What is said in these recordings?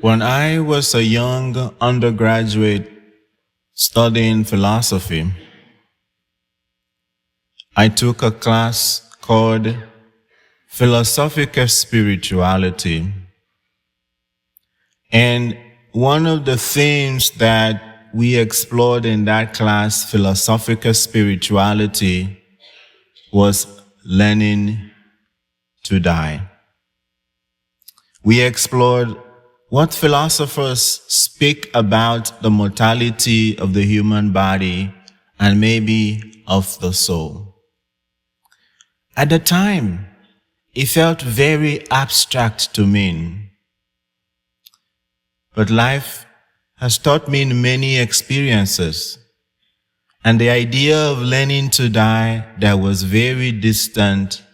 When I was a young undergraduate studying philosophy, I took a class called Philosophical Spirituality. And one of the themes that we explored in that class, Philosophical Spirituality, was learning to die. We explored what philosophers speak about the mortality of the human body and maybe of the soul. At the time, it felt very abstract to me. But life has taught me many experiences, and the idea of learning to die that was very distant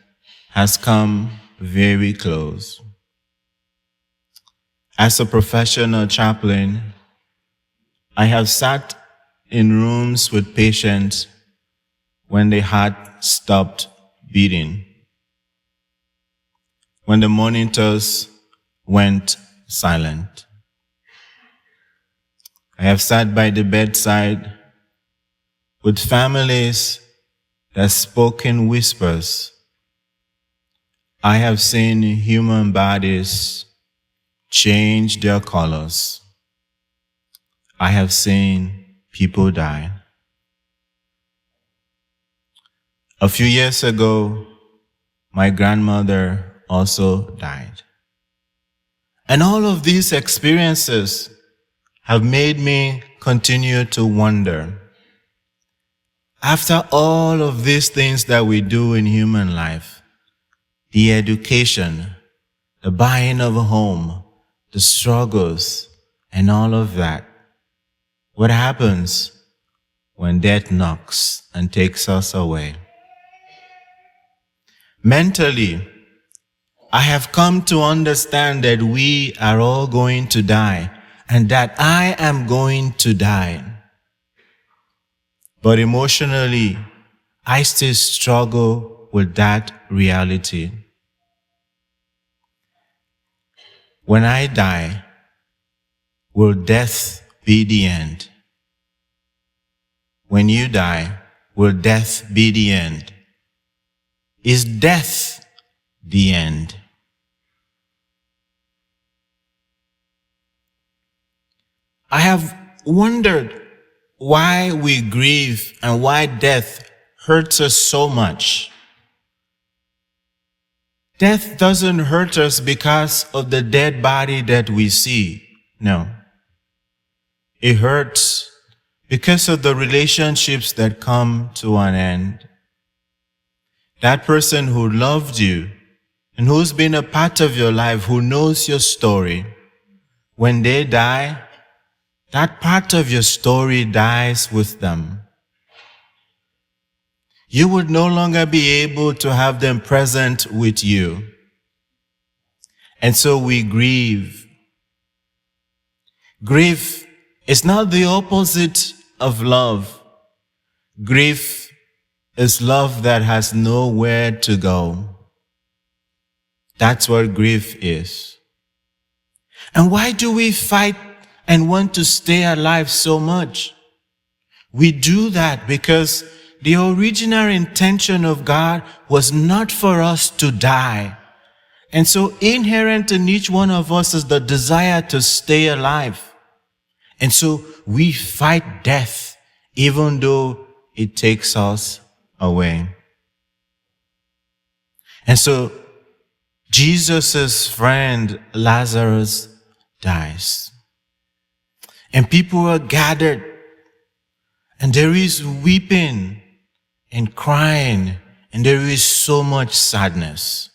has come very close. As a professional chaplain, I have sat in rooms with patients when their heart stopped beating, when the monitors went silent. I have sat by the bedside with families that spoke in whispers. I have seen human bodies change their colors. I have seen people die. A few years ago, my grandmother also died. And all of these experiences have made me continue to wonder. After all of these things that we do in human life, the education, the buying of a home, the struggles, and all of that, what happens when death knocks and takes us away? Mentally, I have come to understand that we are all going to die and that I am going to die. But emotionally, I still struggle with that reality. When I die, will death be the end? When you die, will death be the end? Is death the end? I have wondered why we grieve and why death hurts us so much. Death doesn't hurt us because of the dead body that we see. No. It hurts because of the relationships that come to an end. That person who loved you and who's been a part of your life, who knows your story, when they die, that part of your story dies with them. You would no longer be able to have them present with you. And so we grieve. Grief is not the opposite of love. Grief is love that has nowhere to go. That's what grief is. And why do we fight and want to stay alive so much? We do that because the original intention of God was not for us to die. And so inherent in each one of us is the desire to stay alive. And so we fight death even though it takes us away. And so Jesus' friend Lazarus dies. And people are gathered. And there is weeping and crying, and there is so much sadness.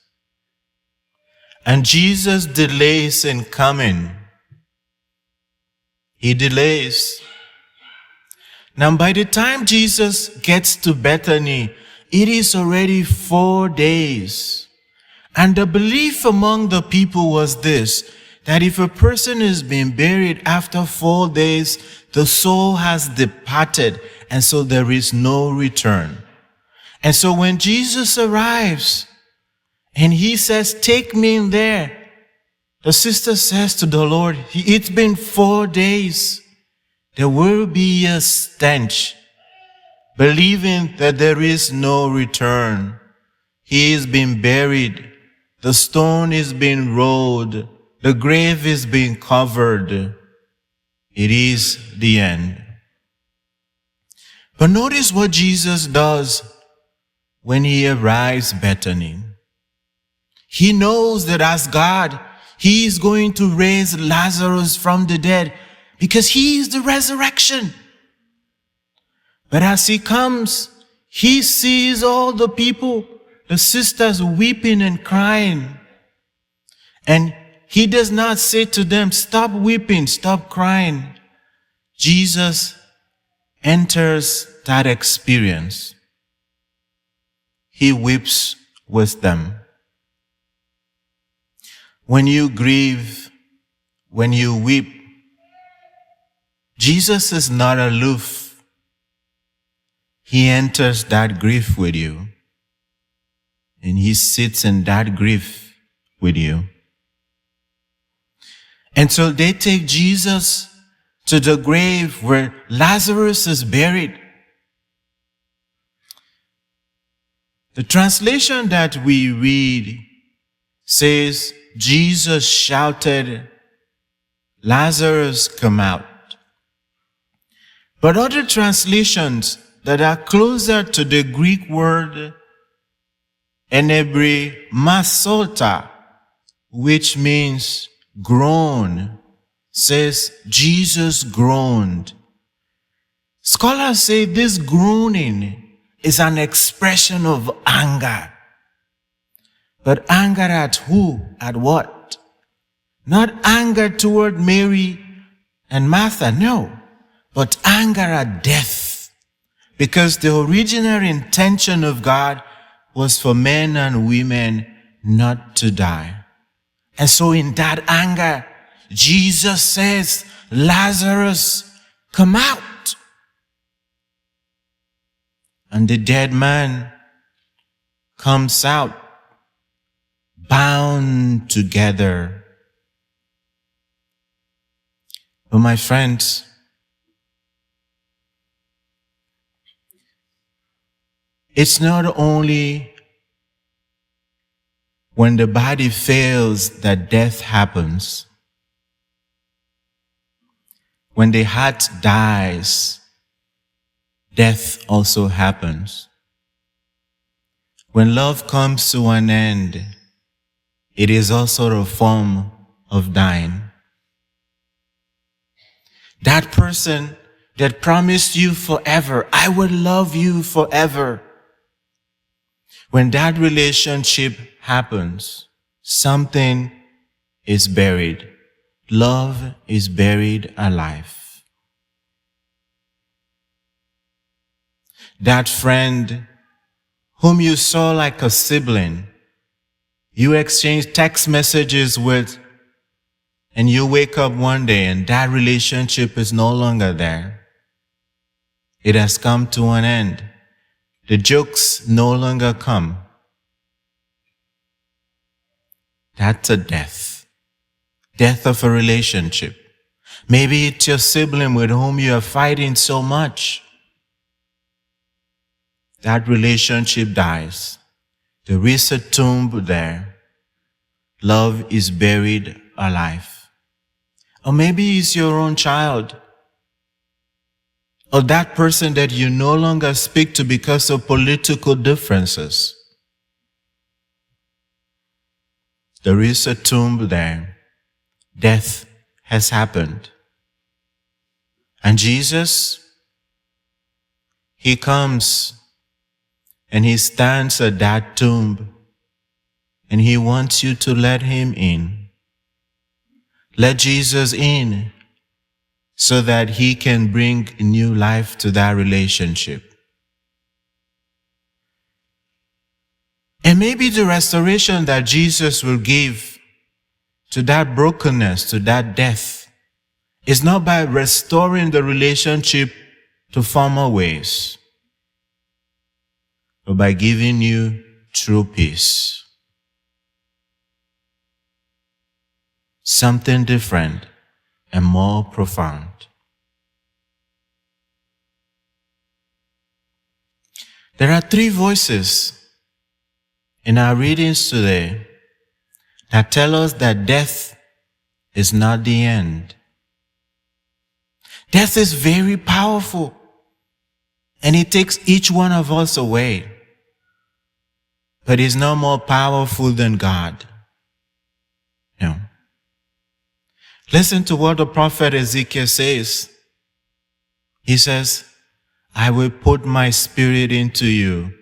And Jesus delays in coming. He delays. Now, by the time Jesus gets to Bethany, it is already 4 days. And the belief among the people was this, that if a person is being buried after 4 days, the soul has departed, and so there is no return. And so when Jesus arrives and he says, "Take me in there," The sister says to the Lord, it's been 4 days. There will be a stench, believing that there is no return. He is being buried. The stone is being rolled. The grave is being covered. It is the end. But notice what Jesus does when he arrives Bethany. He knows that as God, he is going to raise Lazarus from the dead because he is the resurrection. But as he comes, he sees all the people, the sisters weeping and crying. And he does not say to them, stop weeping, stop crying. Jesus enters that experience. He weeps with them. When you grieve, when you weep, Jesus is not aloof. He enters that grief with you. And he sits in that grief with you. And so they take Jesus to the grave where Lazarus is buried. The translation that we read says, Jesus shouted, Lazarus, come out. But other translations that are closer to the Greek word Enebrimesato, which means groan, says Jesus groaned. Scholars say this groaning is an expression of anger. But anger at who? At what? Not anger toward Mary and Martha, no. But anger at death. Because the original intention of God was for men and women not to die. And so in that anger, Jesus says, Lazarus, come out. And the dead man comes out, bound together. But my friends, it's not only when the body fails that death happens. When the heart dies, death also happens. When love comes to an end, it is also a form of dying. That person that promised you forever, I will love you forever. When that relationship happens, something is buried. Love is buried alive. That friend whom you saw like a sibling, you exchange text messages with, and you wake up one day and that relationship is no longer there. It has come to an end. The jokes no longer come. That's a death. Death of a relationship. Maybe it's your sibling with whom you are fighting so much. That relationship dies. There is a tomb there. Love is buried alive. Or maybe it's your own child. Or that person that you no longer speak to because of political differences. There is a tomb there. Death has happened. And Jesus, he comes and he stands at that tomb and he wants you to let him in. Let Jesus in so that he can bring new life to that relationship. And maybe the restoration that Jesus will give to that brokenness, to that death, is not by restoring the relationship to former ways, but by giving you true peace. something different and more profound. There are three voices in our readings today that tell us that death is not the end. Death is very powerful, and it takes each one of us away. But it's no more powerful than God. No. Listen to what the prophet Ezekiel says. He says, I will put my spirit into you,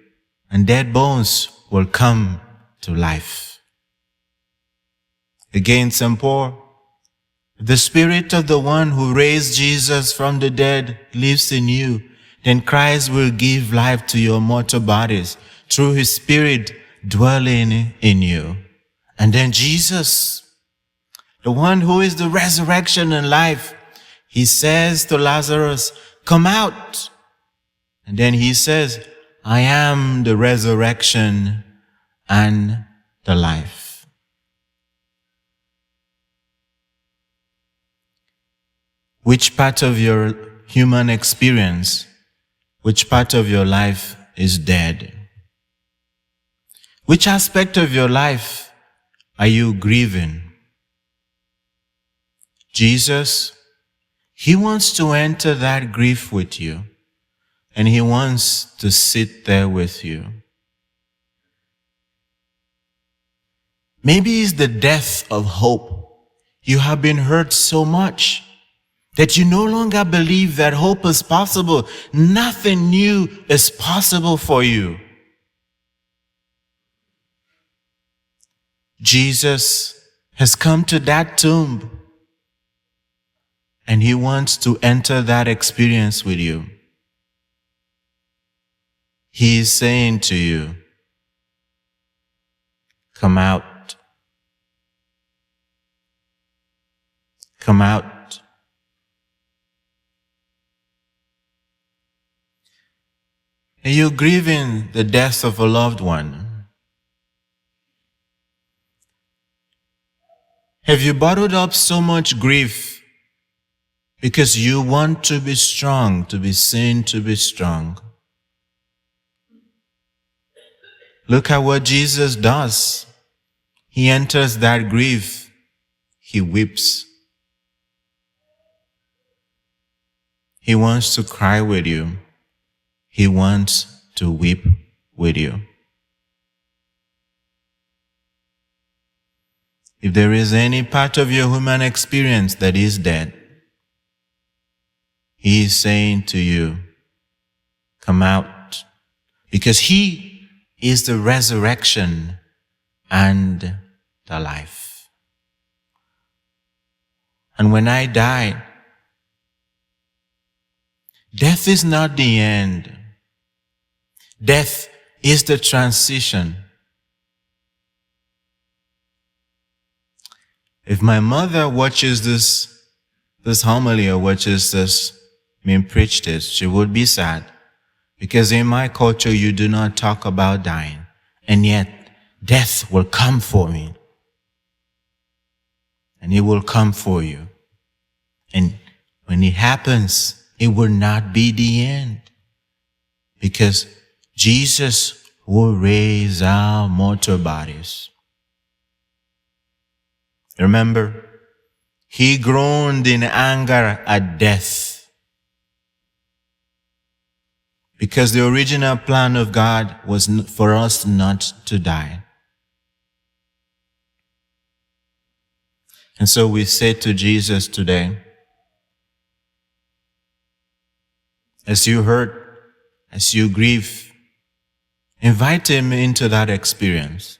and dead bones will come to life. Again, St. Paul, the spirit of the one who raised Jesus from the dead lives in you, then Christ will give life to your mortal bodies through his spirit dwelling in you. And then Jesus, the one who is the resurrection and life, he says to Lazarus, come out. And then he says, I am the resurrection and the life. Which part of your human experience, which part of your life is dead? Which aspect of your life are you grieving? Jesus, he wants to enter that grief with you, and he wants to sit there with you. Maybe it's the death of hope. You have been hurt so much that you no longer believe that hope is possible. Nothing new is possible for you. Jesus has come to that tomb, and he wants to enter that experience with you. He is saying to you, come out. Come out. Are you grieving the death of a loved one? Have you bottled up so much grief because you want to be strong, to be seen to be strong? Look at what Jesus does. He enters that grief. He weeps. He wants to cry with you. He wants to weep with you. If there is any part of your human experience that is dead, he is saying to you, come out, because he is the resurrection and the life. And when I die, death is not the end. Death is the transition. If my mother watches this homily or watches this, me preach this, she would be sad. Because in my culture, you do not talk about dying. And yet, death will come for me. And it will come for you. And when it happens, it will not be the end. Because Jesus will raise our mortal bodies. Remember, he groaned in anger at death. Because the original plan of God was for us not to die. And so we say to Jesus today, as you hurt, as you grieve, invite him into that experience.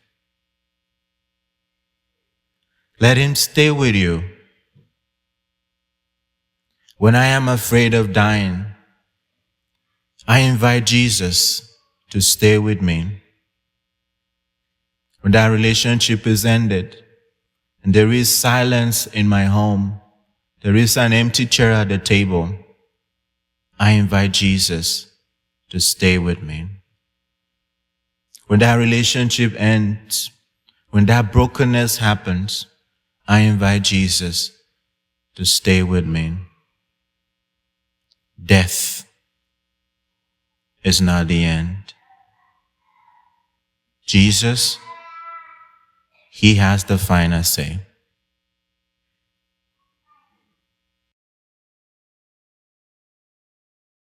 Let him stay with you. When I am afraid of dying, I invite Jesus to stay with me. When that relationship is ended, and there is silence in my home, there is an empty chair at the table, I invite Jesus to stay with me. When that relationship ends, when that brokenness happens, I invite Jesus to stay with me. Death is not the end. Jesus, He has the final say.